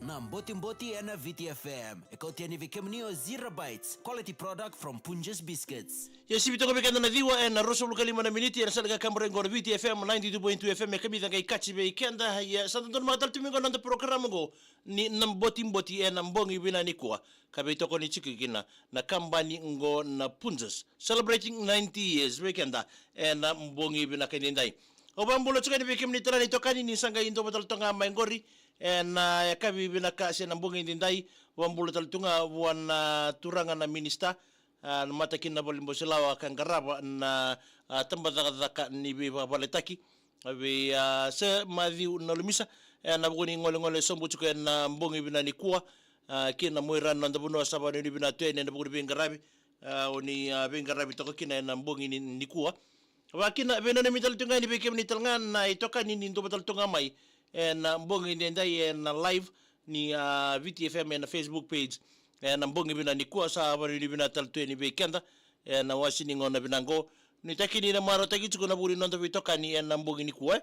na Botiboti na VitiFM. Ikaw tiani kemuni o 0 bites. Quality product from Punjas biscuits. Yes, bito kami kanda na diwa na rosa lukali mana miniti na salaga kamera ngor VitiFM 92.2 FM kami tanga ikachi be kanda ya sa don matal tumingo nanda programa go ni nam Botiboti na mbongi bina ni kwa kabe toko ni chikigina na kambani ngo na Punjas celebrating 90 years weekenda na mbongi bina kanindai. Obambulo tsukani bekem ni tara ni tokani ni sanga indo batal tonga maingori na yakabi bina kasi na mbongi ndindai obambulo tal tunga wana turanga na minista na matakin na bolimbo silawa kangaraba na tambadaka ni VitiFM abi se madhiu na lumisa na buguni ngole sombu tsuka na mbongi bina ni kuwa kina moiran na ndabuno sabani ni bina tene na buguni bingarabi oni bingarabi toko kina na mbongi ni kuwa wakina beno na mital tunga ni bekem ni talngan na itoka ni ndo batal tunga mai na mbongi ndai na live ni VitiFM na Facebook page na mbongi bina ni kuwa sa bani ni bina tal tweni bekenda na wasini ngona binango ni takini na maro takitu na buri ndo bitoka ni na mbongi ni kuwa.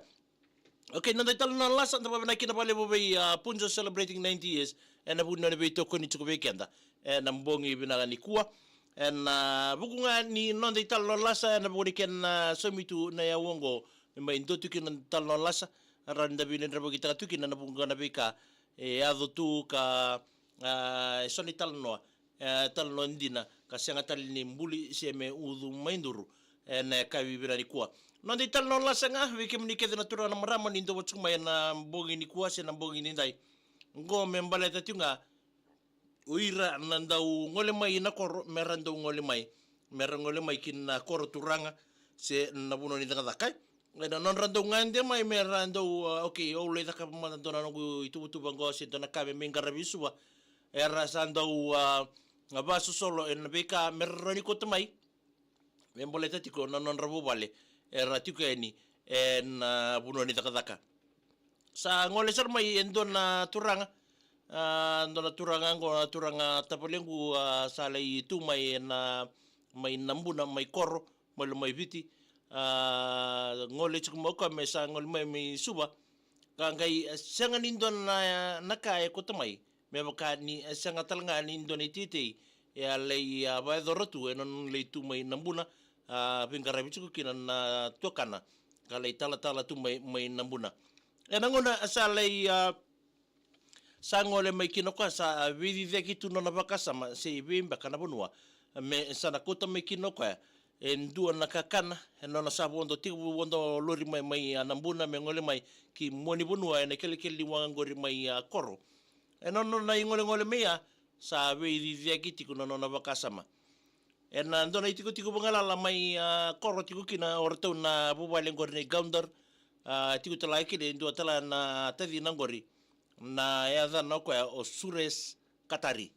Okay, nanda talanoa lasa nda bana kina pale bobe Punjas celebrating 90 years na buri ndo bitoko ni tuko bekenda na mbongi bina ni kuwa. Na bukunga ni nonde talanoa lasa na buri ken somitu na ya wongo mba indotu kin talanoa lasa randa bina rabo kita tu kin na bukunga na beka ado tu ka soni talanoa ndina ka senga talini mbuli seme udu mainduru na kawi vira ni kuwa no de tal no lasa nga we kemuni ke na turana marama ni ndo wachuma na mbongi ni kuwa se na mbongi ni ndai ngo membale tatunga uira nandau ngole mai na kor merando ngole mai kin na kor turanga se na buno ni daga kai na non rando ngande mai merando okay o le daka mandona no itu bango se dona kabe mingara bisua era sando abaso solo en beka merroni ko mai membole tatiko non rabu vale era tiko eni en buno ni daga sa ngole sar mai endona turanga ndona turanga tapolengu salai tu mai na mai nambuna mai korro mai viti ngole chukmo ko me sa ngole mai suba kangai sanga nindon na kai ko tamai me baka ni sanga talanga nindon ititi ya lei ba dorotu enon lei tu mai nambuna pingara bichu kinan tokana kalai tala tu mai nambuna enangona salai sangole mai kinoko sa VitiFM tu nona vakasama se bimba kana bonua me sana kota mai kinoko en dua nakakana nona sa bondo tibu bondo lori mai anambuna me ngole mai ki moni bonua ene kele wangori mai koro nona na ngole mea sa VitiFM tiku nona vakasama en ndona tiku bangalala mai koro tiku kina orto na bubale ngori gaundar tiku tala kile dua tala na tadi nangori na yadha no kwa o sures katari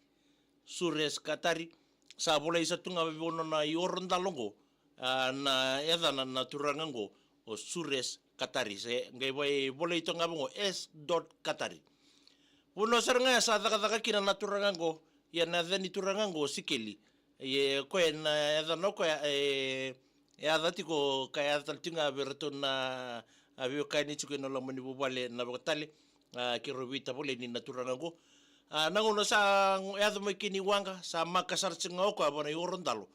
sa bola isa tunga bono na yornda longo na yadha na turangango o sures katari se ngai bola ito ngabongo s.katari uno saranga sa daga kina na turangango ya na dhani turangango sikeli ye ko na yadha no kwa yadha tiko kaya tunga berto na avio kaini chuke no lomani bubale na botale ki rovita pole ni naturanga go nangono sa yado mai kini wanga sa makasar tsinga o ka bona yorondalo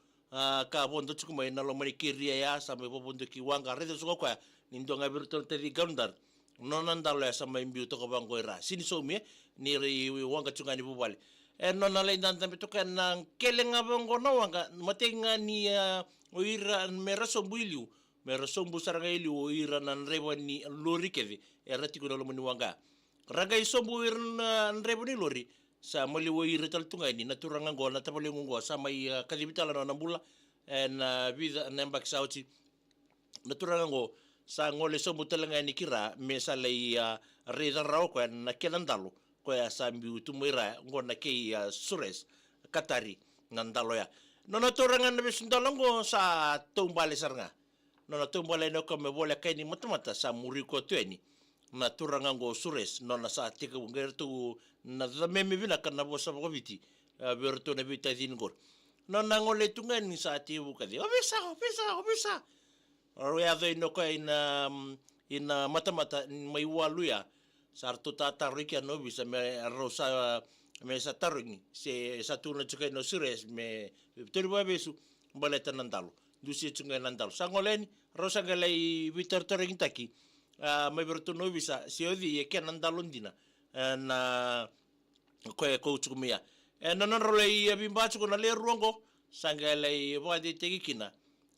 ka bondo tsuku mai na lo mai kiria ya sa me bondo ki wanga redo so ko ni ndonga virtual te gandar nonandalo ya sa mai mbiu to ko bango era sini so me ni ri wanga tsunga ni bubale nona le ndanta beto kan kelenga bongo no wanga matenga ni o ira mera so builiu mera so busaranga ili o ira nan rewa ni lori keve era tiko lo mani wanga ragai sombu irna nreboni lori sa mali wo irital tunga ini naturanga go na tapole ngo sa mai kadibitala na nambula na vida nembak sauti naturanga go sa ngole sombu talanga ni kira me sa lei reda rao ko na kelandalo ko ya sa mbi tumoira ngo na ke sures katari nandalo ya no naturanga na bisundalongo sa tumbale sarnga no tumbale no ko me bola kaini matamata sa muriko tueni na turanga go sures no na sa tika ngertu na meme vina kana bosa boviti berto na vita dingor no na ngole tunga ni sa ti bu kadi obisa ro ya dei no ko ina mata mai waluya sarto tata rikia no bisa me rosa me sa taringi se sa turna chuka no sures me turba besu baleta nandalo dusi chunga nandalo sangoleni rosa galai vitar taringi taki mai berto no bisa si odi e ken andalondina na ko chumia no role i bimbachu ko na le ruongo sanga le wadi tegikina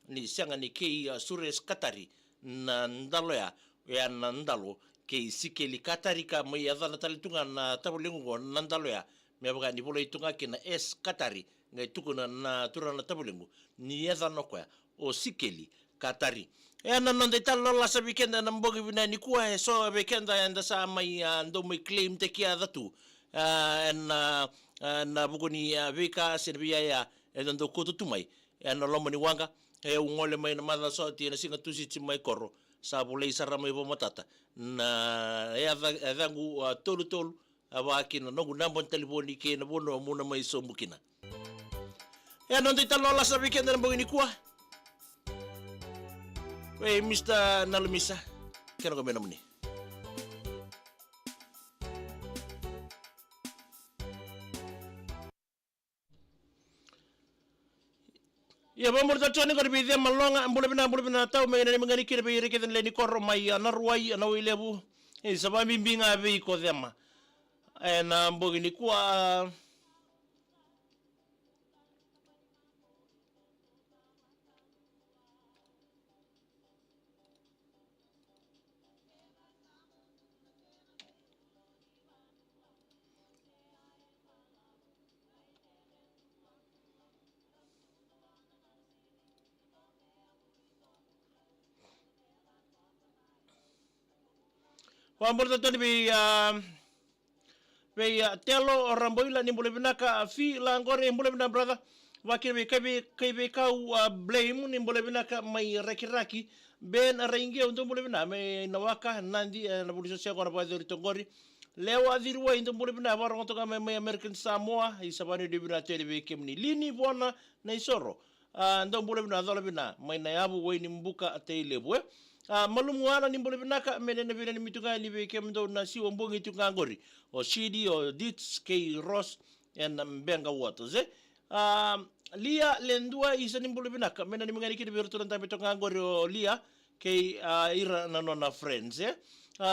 ni sanga ni ke sures katari na ndalo ya na ndalo ke sikeli katari ka mai adana talitunga na tabulingo na ndalo ya me baga ni bolai tunga kina es katari ngai tukuna na turana tabulingo ni adana ko o sikeli katari na non de tal lasa weekend na mbogi bina ni kuwa so weekend anda sa mai ndo mai claim te kia datu na bugoni veka servia ya ndo koto tumai na lomani wanga ngole mai na mala so ti na singa tusi ti mai korro sa bolei sara mai bo matata na dangu tolu awakina no nambon telefoni ke na bono muna mai so mukina non de tal lasa weekend na mbogi ni kuwa Wei, Mr. Nalumisa, kena ko menam ni. Ya bamur tachoni ko bidhe malonga ambule bina tau me ni mangani kire be reke den leni korro mai narwai na wilebu e saba bimbinga be ko dema na mbogi ni kwa Pamborta toni be telo ramboila ni mbole binaka fi langore mbole bina brother wakir be kau blame ni mbole binaka mai raki ben raingia untuk mbole bina me nawaka nandi na polisi sia kona pa tongori lewa dirwa into mbole bina barong to mai American Samoa isabani de bina tele be kemni lini bona na isoro ndo mbole bina dola bina mai na yabu we ni mbuka tele bwe malumuana ni mbole binaka mene na vile ni mitunga ni be kemdo na si ombongi tunga ngori o CD o Dits K Ross and Mbenga Waters lia lendua isa ni mbole binaka mene ni mngani kidi berturan tabe tunga ngori o lia ke ira na nona friends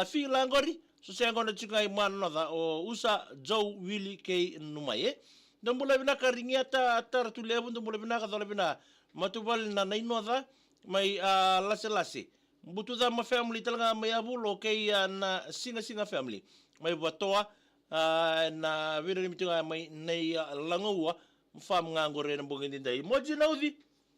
fi langori so se ngona tunga imano da o usa Joe Willie K Numaye ndo mbole binaka ringiata atar tu lebu ndo mbole binaka dola bina matubal na nainoda mai lase butu da ma family talaga may abulo kay na singa family may batoa na vira ni mitunga may nay langawa fam ngangore ng bungin din dai moji naudi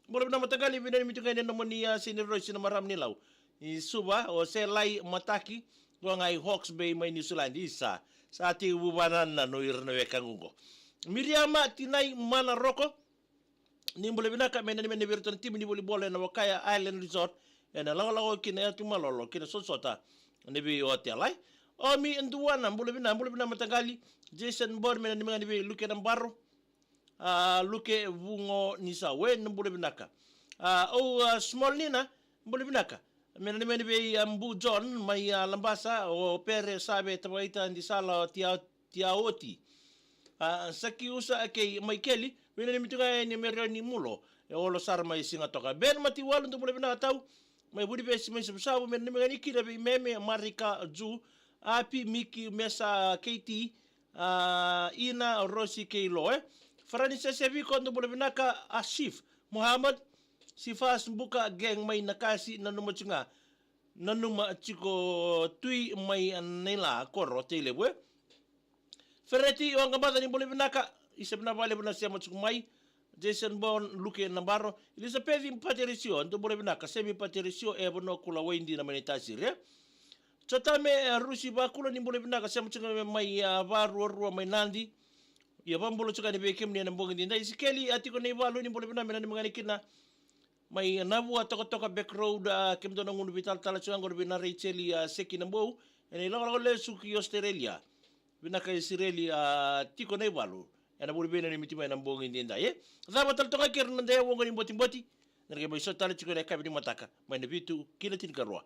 bolo na matagali vira ni mitunga ni namonia siniro sinamaram nilaw isuba o selay mataki go ngai Hawks Bay may New Zealand isa sa ati bubanan na no irno kangungo Miriama tinay mana roko ni mbole binaka mena ni mena virtual team ni volleyball na Wakaya Island Resort ena lango kina atu malolo kina sosota nebi hotel ai o mi nduana mbule bina matagali Jason Bor mena ni mangani be luke nambaro luke vungo nisa we mbule binaka small nina mbule binaka mena ni mena be mbu John mai lambasa o pere sabe tawaita ndi sala tiaoti saki usa ke Michaeli mena ni mitunga ni mero ni mulo e olo sar mai singa toka ben mati walu ndo mbule binaka tau mai budi besi mai sabu men mengani kira be meme Marika Ju api Miki Mesa KT Ina Rosi Kilo Farani sevi kondo bole binaka Asif Muhammad sifas buka geng mai nakasi nanuma chunga nanuma chiko tui mai nela korro tele we Fereti wanga bada ni bole binaka isebna vale bana sia mai Jason Bon Luke Nambaro Elizabeth Patricio ndo bole binaka semi Patricio e bono kula wendi na manitasi re Chotame rusi bakula ni bole binaka sema chunga mai varu mai nandi ya bambulo chuka ni bekem ni nambongi dinda isikeli atiko nei valu ni bole binaka ni mangani kina mai navu toka back road kemdo na ngunu vital tala chunga ngor bina Racheli seki nambo ene la le suki Australia binaka Israeli tiko nei valu ana buri bena ni mitima na mbongi ndenda zaba tal toka ker nande wongo ni Botiboti nere bo so tal chiko le kabini mataka mai na vitu kila tin karwa